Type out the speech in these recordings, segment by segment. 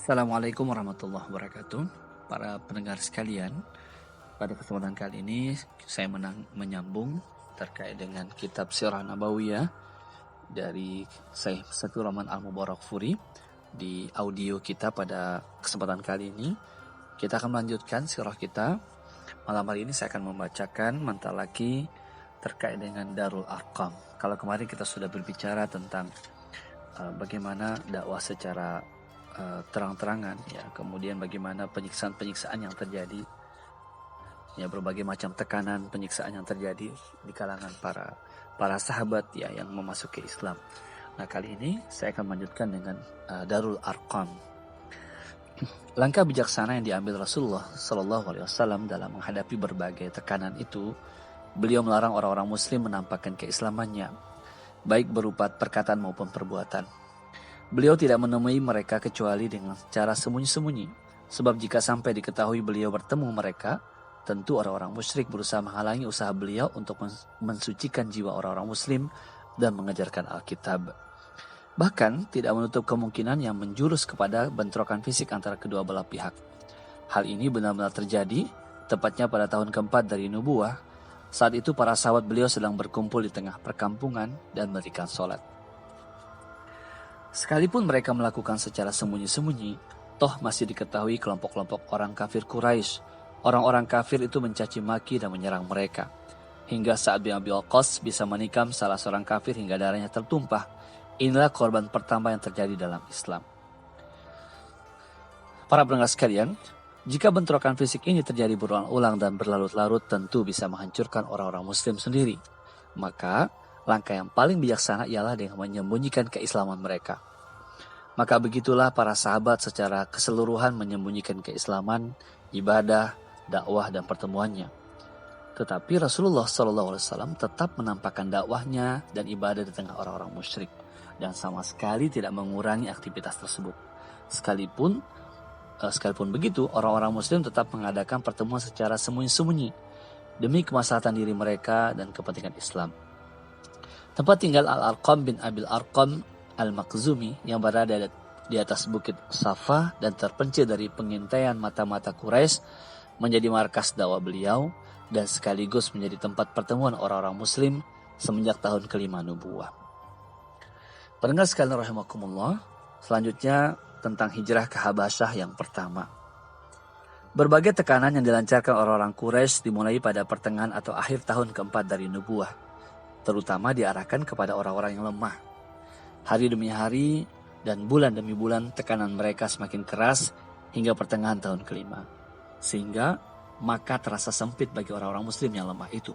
Assalamualaikum warahmatullahi wabarakatuh. Para pendengar sekalian, pada kesempatan kali ini saya menyambung terkait dengan kitab Sirah Nabawiyah dari Syekh Safiur Rahman Al-Mubarakfuri. Di audio kita pada kesempatan kali ini kita akan melanjutkan sirah kita. Malam hari ini saya akan membacakan mantalaki terkait dengan Darul Arqam. Kalau kemarin kita sudah berbicara tentang bagaimana dakwah secara terang-terangan, ya, kemudian bagaimana penyiksaan-penyiksaan yang terjadi, ya, berbagai macam tekanan penyiksaan yang terjadi di kalangan para sahabat, ya, yang memasuki Islam. Nah, kali ini saya akan melanjutkan dengan Darul Arqam. Langkah bijaksana yang diambil Rasulullah Shallallahu Alaihi Wasallam dalam menghadapi berbagai tekanan itu, beliau melarang orang-orang Muslim menampakkan keislamannya, baik berupa perkataan maupun perbuatan. Beliau tidak menemui mereka kecuali dengan cara sembunyi-sembunyi. Sebab jika sampai diketahui beliau bertemu mereka, tentu orang-orang musyrik berusaha menghalangi usaha beliau untuk mensucikan jiwa orang-orang muslim dan mengajarkan Alkitab. Bahkan tidak menutup kemungkinan yang menjurus kepada bentrokan fisik antara kedua belah pihak. Hal ini benar-benar terjadi, tepatnya pada tahun keempat dari nubuah. Saat itu para sahabat beliau sedang berkumpul di tengah perkampungan dan memberikan sholat. Sekalipun mereka melakukan secara sembunyi-sembunyi, toh masih diketahui kelompok-kelompok orang kafir Quraisy. Orang-orang kafir itu mencaci maki dan menyerang mereka. Hingga Sa'ad bin Abi Waqqas bisa menikam salah seorang kafir hingga darahnya tertumpah. Inilah korban pertama yang terjadi dalam Islam. Para pendengar sekalian, jika bentrokan fisik ini terjadi berulang-ulang dan berlarut-larut, tentu bisa menghancurkan orang-orang muslim sendiri. Maka langkah yang paling bijaksana ialah dengan menyembunyikan keislaman mereka. Maka begitulah para sahabat secara keseluruhan menyembunyikan keislaman, ibadah, dakwah, dan pertemuannya. Tetapi Rasulullah SAW tetap menampakkan dakwahnya dan ibadah di tengah orang-orang musyrik, dan sama sekali tidak mengurangi aktivitas tersebut. Sekalipun begitu, orang-orang muslim tetap mengadakan pertemuan secara sembunyi-sembunyi demi kemaslahatan diri mereka dan kepentingan Islam. Tempat tinggal Al-Arqam bin Abil Arqam Al-Makhzumi yang berada di atas bukit Safa dan terpencil dari pengintaian mata-mata Quraisy menjadi markas dakwah beliau dan sekaligus menjadi tempat pertemuan orang-orang muslim semenjak tahun kelima nubuah. Pendengar sekalian rahimakumullah, selanjutnya tentang hijrah ke Habasyah yang pertama. Berbagai tekanan yang dilancarkan orang-orang Quraisy dimulai pada pertengahan atau akhir tahun keempat dari nubuah, terutama diarahkan kepada orang-orang yang lemah. Hari demi hari dan bulan demi bulan tekanan mereka semakin keras hingga pertengahan tahun kelima. Sehingga maka terasa sempit bagi orang-orang muslim yang lemah itu.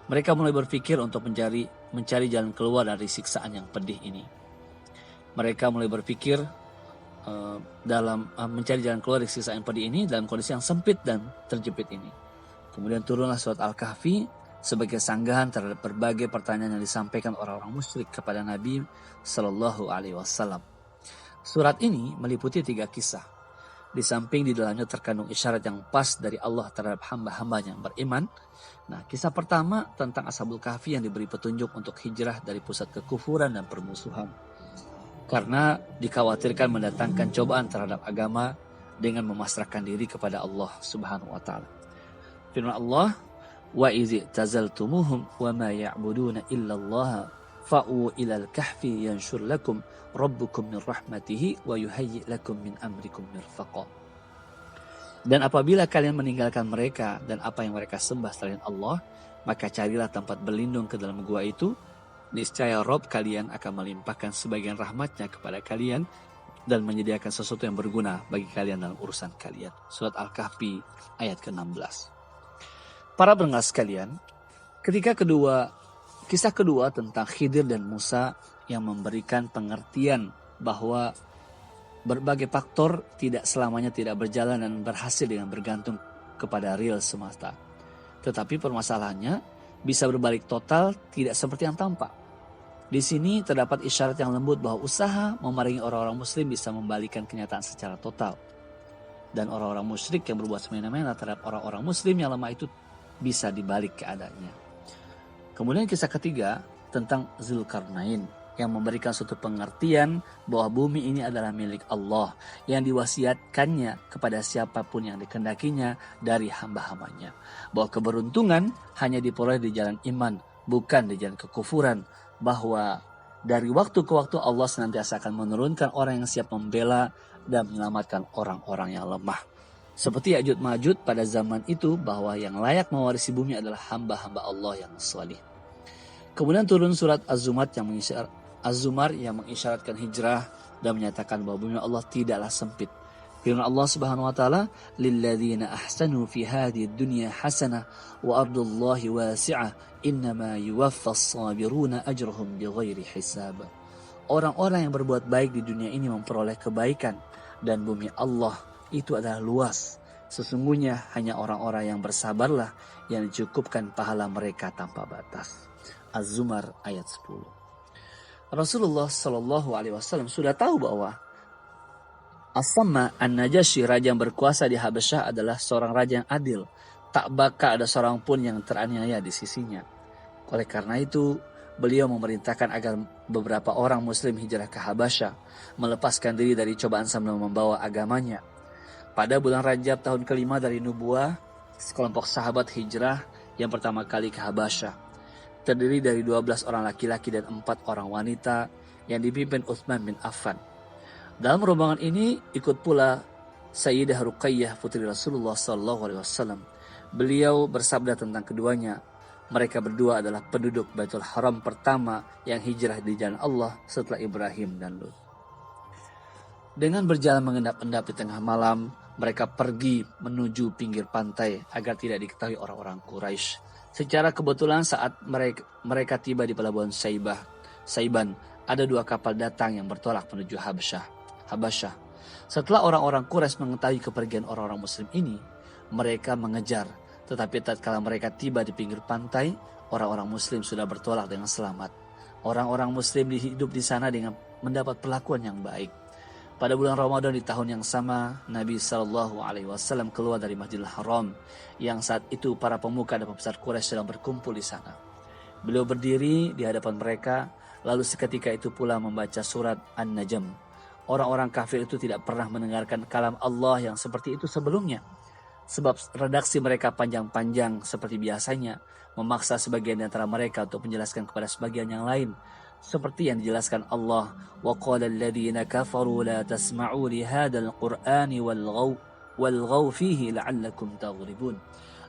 Mereka mulai berpikir untuk mencari jalan keluar dari siksaan yang pedih ini. Mereka mulai berpikir dalam mencari jalan keluar dari siksaan yang pedih ini dalam kondisi yang sempit dan terjepit ini. Kemudian turunlah surat Al-Kahfi sebagai sanggahan terhadap berbagai pertanyaan yang disampaikan orang-orang musyrik kepada Nabi Shallallahu Alaihi Wasallam. Surat ini meliputi 3 kisah. Di samping di dalamnya terkandung isyarat yang pas dari Allah terhadap hamba-hambanya yang beriman. Nah, kisah pertama tentang Ashabul Kahfi yang diberi petunjuk untuk hijrah dari pusat kekufuran dan permusuhan. Karena dikhawatirkan mendatangkan cobaan terhadap agama dengan memasrahkan diri kepada Allah Subhanahu wa taala. Firman Allah, wa idh tazaltumuhum wa ma ya'buduna illa Allah fa'u ilal kahfi yanshur lakum rabbukum min rahmatihi wa yuhayyi' lakum min amrikum mirfaqa. Dan apabila kalian meninggalkan mereka dan apa yang mereka sembah selain Allah, maka carilah tempat berlindung ke dalam gua itu. Niscaya Rabb kalian akan melimpahkan sebagian rahmatnya kepada kalian dan menyediakan sesuatu yang berguna bagi kalian dalam urusan kalian. Surat Al-Kahfi ayat ke-16. Para pendengar sekalian, kisah kedua tentang Khidir dan Musa yang memberikan pengertian bahwa berbagai faktor tidak selamanya tidak berjalan dan berhasil dengan bergantung kepada real semata. Tetapi permasalahannya bisa berbalik total tidak seperti yang tampak. Di sini terdapat isyarat yang lembut bahwa usaha memerangi orang-orang muslim bisa membalikan kenyataan secara total. Dan orang-orang musyrik yang berbuat semena-mena terhadap orang-orang muslim yang lemah itu bisa dibalik keadaannya. Kemudian kisah ketiga tentang Zulkarnain yang memberikan suatu pengertian bahwa bumi ini adalah milik Allah yang diwasiatkannya kepada siapapun yang dikehendakinya dari hamba-hambanya. Bahwa keberuntungan hanya diperoleh di jalan iman, bukan di jalan kekufuran. Bahwa dari waktu ke waktu Allah senantiasa akan menurunkan orang yang siap membela dan menyelamatkan orang-orang yang lemah. Seperti Ya'juj Ma'juj pada zaman itu, bahwa yang layak mewarisi bumi adalah hamba-hamba Allah yang salih. Kemudian turun surat Az-Zumar yang mengisyaratkan hijrah dan menyatakan bahwa bumi Allah tidaklah sempit. Firman Allah Subhanahu wa taala, "Lilladzina ahsanu fi hadhihi dunya hasanah wa ardullahi wasi'ah, innama yuwaffas sabiruna ajrahum bighairi hisab." Orang-orang yang berbuat baik di dunia ini memperoleh kebaikan, dan bumi Allah itu adalah luas. Sesungguhnya hanya orang-orang yang bersabarlah yang dicukupkan pahala mereka tanpa batas. Az-Zumar ayat 10. Rasulullah Shallallahu Alaihi Wasallam sudah tahu bahwa As-Samma An-Najasyi, raja yang berkuasa di Habasyah, adalah seorang raja yang adil. Tak bakal ada seorang pun yang teraniaya di sisinya. Oleh karena itu, beliau memerintahkan agar beberapa orang muslim hijrah ke Habasyah, melepaskan diri dari cobaan sambil membawa agamanya. Pada bulan Rajab tahun kelima dari Nubuah, sekelompok sahabat hijrah yang pertama kali ke Habasyah. Terdiri dari 12 orang laki-laki dan 4 orang wanita yang dipimpin Utsman bin Affan. Dalam rombongan ini ikut pula Sayyidah Ruqayyah putri Rasulullah SAW. Beliau bersabda tentang keduanya, mereka berdua adalah penduduk Baitul Haram pertama yang hijrah di jalan Allah setelah Ibrahim dan Lut. Dengan berjalan mengendap-endap di tengah malam, mereka pergi menuju pinggir pantai agar tidak diketahui orang-orang Quraisy. Secara kebetulan saat mereka tiba di pelabuhan Saiban, ada 2 kapal datang yang bertolak menuju Habasyah. Setelah orang-orang Quraisy mengetahui kepergian orang-orang muslim ini, mereka mengejar. Tetapi tatkala mereka tiba di pinggir pantai, orang-orang muslim sudah bertolak dengan selamat. Orang-orang muslim hidup di sana dengan mendapat perlakuan yang baik. Pada bulan Ramadan di tahun yang sama, Nabi Shallallahu Alaihi Wasallam keluar dari Masjidil Haram, yang saat itu para pemuka dan pembesar Quraisy sedang berkumpul di sana. Beliau berdiri di hadapan mereka, lalu seketika itu pula membaca surat An-Najm. Orang-orang kafir itu tidak pernah mendengarkan kalam Allah yang seperti itu sebelumnya. Sebab redaksi mereka panjang-panjang seperti biasanya, memaksa sebagian di antara mereka untuk menjelaskan kepada sebagian yang lain. Seperti yang dijelaskan Allah, وَقَالَ الَّذِينَ كَفَرُوا لَا تَسْمَعُوا لِهَذَا الْقُرْآنِ وَالْغَوْا فِيهِ لَعَلَّكُمْ تَغْلِبُونَ.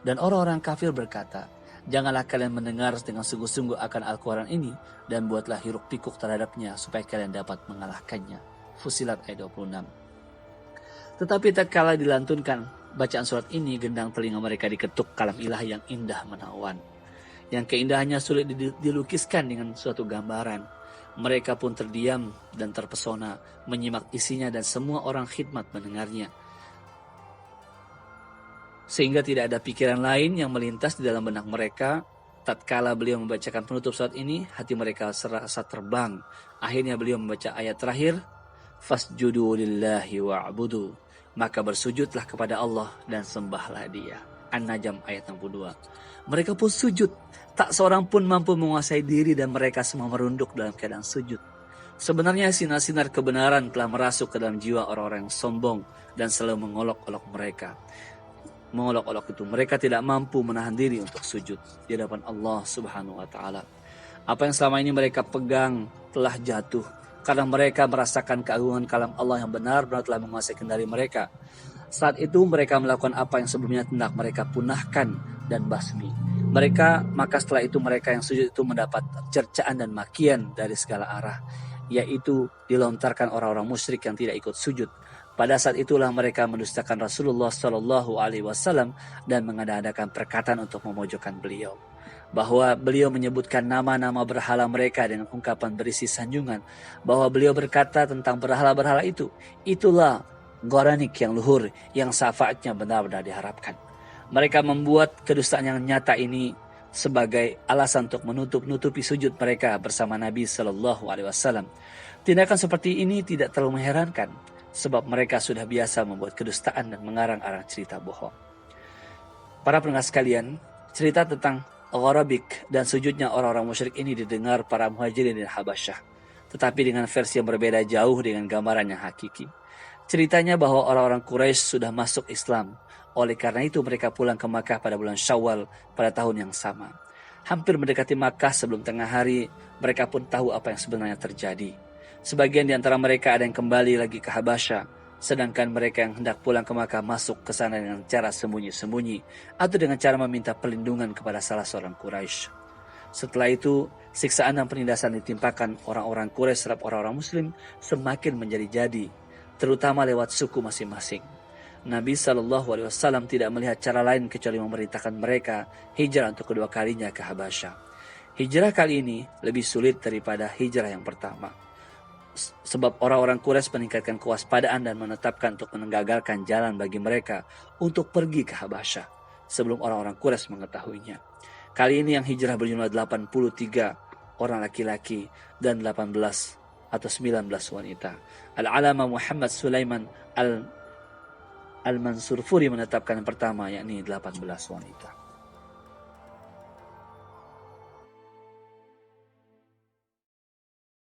Dan orang-orang kafir berkata, janganlah kalian mendengar dengan sungguh-sungguh akan Al-Quran ini, dan buatlah hiruk pikuk terhadapnya supaya kalian dapat mengalahkannya. Fussilat ayat 26. Tetapi tatkala dilantunkan bacaan surat ini, gendang telinga mereka diketuk kalam ilahi yang indah menawan, yang keindahannya sulit dilukiskan dengan suatu gambaran. Mereka pun terdiam dan terpesona menyimak isinya, dan semua orang khidmat mendengarnya. Sehingga tidak ada pikiran lain yang melintas di dalam benak mereka. Tatkala beliau membacakan penutup surat ini, hati mereka serasa terbang. Akhirnya beliau membaca ayat terakhir, Fasjudu lillahi wa'budu. Maka bersujudlah kepada Allah dan sembahlah Dia. An-Najm ayat 62. Mereka pun sujud. Tak seorang pun mampu menguasai diri dan mereka semua merunduk dalam keadaan sujud. Sebenarnya sinar-sinar kebenaran telah merasuk ke dalam jiwa orang-orang yang sombong dan selalu mengolok-olok mereka. Mengolok-olok itu, mereka tidak mampu menahan diri untuk sujud di hadapan Allah Subhanahu wa taala. Apa yang selama ini mereka pegang telah jatuh karena mereka merasakan keagungan kalam Allah yang benar-benar telah menguasai kendali mereka. Saat itu mereka melakukan apa yang sebelumnya hendak mereka punahkan dan basmi. Maka setelah itu mereka yang sujud itu mendapat cercaan dan makian dari segala arah, yaitu dilontarkan orang-orang musyrik yang tidak ikut sujud. Pada saat itulah mereka mendustakan Rasulullah Shallallahu Alaihi Wasallam dan mengada-adakan perkataan untuk memojokkan beliau, bahwa beliau menyebutkan nama-nama berhala mereka dengan ungkapan berisi sanjungan, bahwa beliau berkata tentang berhala-berhala itu, itulah Goranik yang luhur, yang syafaatnya benar-benar diharapkan. Mereka membuat kedustaan yang nyata ini sebagai alasan untuk menutupi sujud mereka bersama Nabi Shallallahu Alaihi Wasallam. Tindakan seperti ini tidak terlalu mengherankan, sebab mereka sudah biasa membuat kedustaan dan mengarang-arang cerita bohong. Para pendengar sekalian, cerita tentang Gharabik dan sujudnya orang-orang musyrik ini didengar para muhajirin di Habasyah. tetapi dengan versi yang berbeda jauh dengan gambaran yang hakiki. Ceritanya bahwa orang-orang Quraisy sudah masuk Islam. Oleh karena itu mereka pulang ke Makkah pada bulan Syawal pada tahun yang sama. Hampir mendekati Makkah sebelum tengah hari, mereka pun tahu apa yang sebenarnya terjadi. Sebagian di antara mereka ada yang kembali lagi ke Habasyah, sedangkan mereka yang hendak pulang ke Makkah masuk ke sana dengan cara sembunyi-sembunyi atau dengan cara meminta perlindungan kepada salah seorang Quraisy. Setelah itu, siksaan dan penindasan ditimpakan orang-orang Quraisy terhadap orang-orang Muslim semakin menjadi-jadi, terutama lewat suku masing-masing. Nabi SAW tidak melihat cara lain kecuali memerintahkan mereka hijrah untuk kedua kalinya ke Habasyah. Hijrah kali ini lebih sulit daripada hijrah yang pertama, sebab orang-orang Quraisy meningkatkan kewaspadaan dan menetapkan untuk menggagalkan jalan bagi mereka untuk pergi ke Habasyah sebelum orang-orang Quraisy mengetahuinya. Kali ini yang hijrah berjumlah 83 orang laki-laki dan 18 atau 19 wanita. Al-Alama Muhammad Sulaiman Al-Mansurfuri menetapkan yang pertama, yakni 18 wanita.